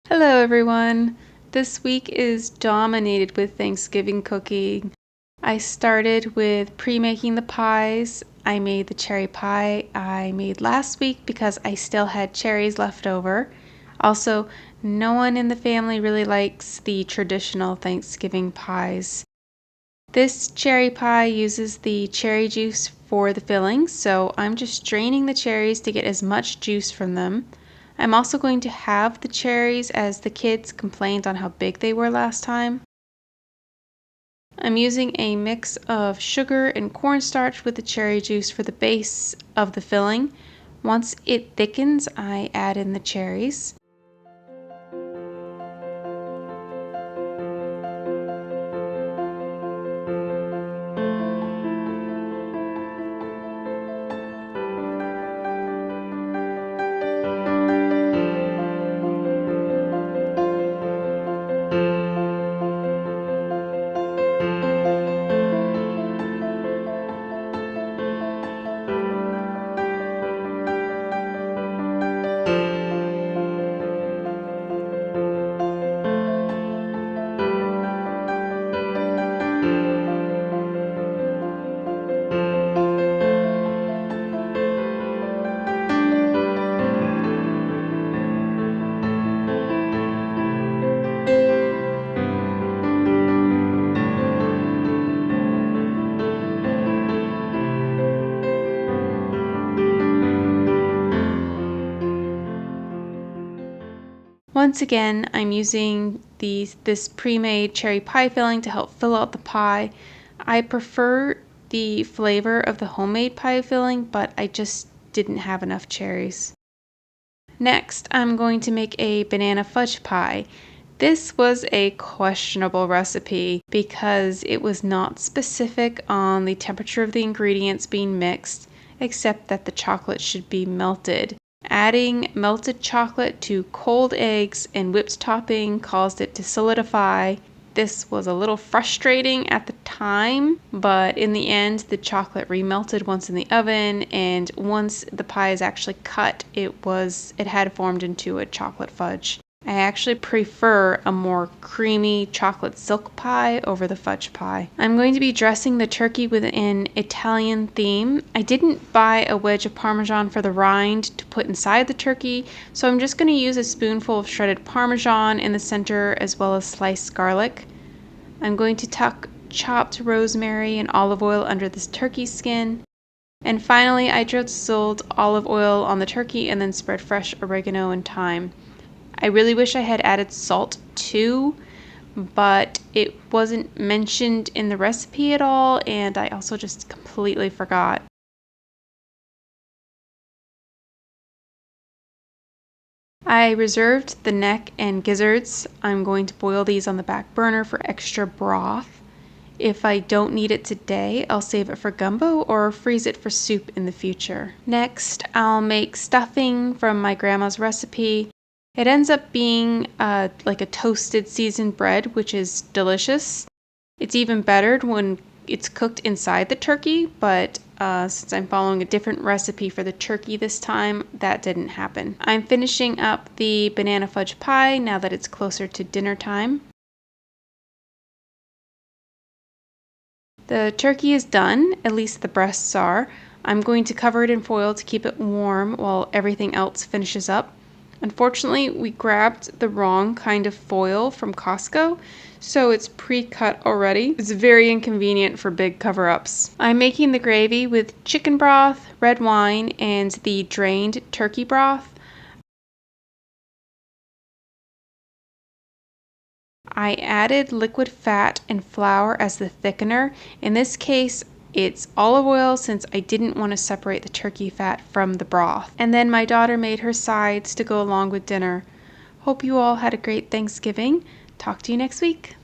Hello everyone! This week is dominated with Thanksgiving cooking. I started with pre-making the pies. I made the cherry pie I made last week because I still had cherries left over. Also, no one in the family really likes the traditional Thanksgiving pies. This cherry pie uses the cherry juice for the filling, so I'm just draining the cherries to get as much juice from them. I'm also going to halve the cherries as the kids complained on how big they were last time. I'm using a mix of sugar and cornstarch with the cherry juice for the base of the filling. Once it thickens, I add in the cherries. Once again, I'm using this pre-made cherry pie filling to help fill out the pie. I prefer the flavor of the homemade pie filling, but I just didn't have enough cherries. Next, I'm going to make a banana fudge pie. This was a questionable recipe because it was not specific on the temperature of the ingredients being mixed, except that the chocolate should be melted. Adding melted chocolate to cold eggs and whipped topping caused it to solidify. This was a little frustrating at the time, but in the end the chocolate remelted once in the oven, and once the pie is actually cut, it had formed into a chocolate fudge. I actually prefer a more creamy chocolate silk pie over the fudge pie. I'm going to be dressing the turkey with an Italian theme. I didn't buy a wedge of Parmesan for the rind to put inside the turkey, so I'm just going to use a spoonful of shredded Parmesan in the center as well as sliced garlic. I'm going to tuck chopped rosemary and olive oil under this turkey skin. And finally, I drizzled olive oil on the turkey and then spread fresh oregano and thyme. I really wish I had added salt too, but it wasn't mentioned in the recipe at all, and I also just completely forgot. I reserved the neck and gizzards. I'm going to boil these on the back burner for extra broth. If I don't need it today, I'll save it for gumbo or freeze it for soup in the future. Next, I'll make stuffing from my grandma's recipe. It ends up being like a toasted seasoned bread, which is delicious. It's even better when it's cooked inside the turkey, but since I'm following a different recipe for the turkey this time, that didn't happen. I'm finishing up the banana fudge pie now that it's closer to dinner time. The turkey is done, at least the breasts are. I'm going to cover it in foil to keep it warm while everything else finishes up. Unfortunately, we grabbed the wrong kind of foil from Costco, so it's pre-cut already. It's very inconvenient for big cover-ups. I'm making the gravy with chicken broth, red wine, and the drained turkey broth. I added liquid fat and flour as the thickener. In this case, it's olive oil since I didn't want to separate the turkey fat from the broth. And then my daughter made her sides to go along with dinner. Hope you all had a great Thanksgiving. Talk to you next week.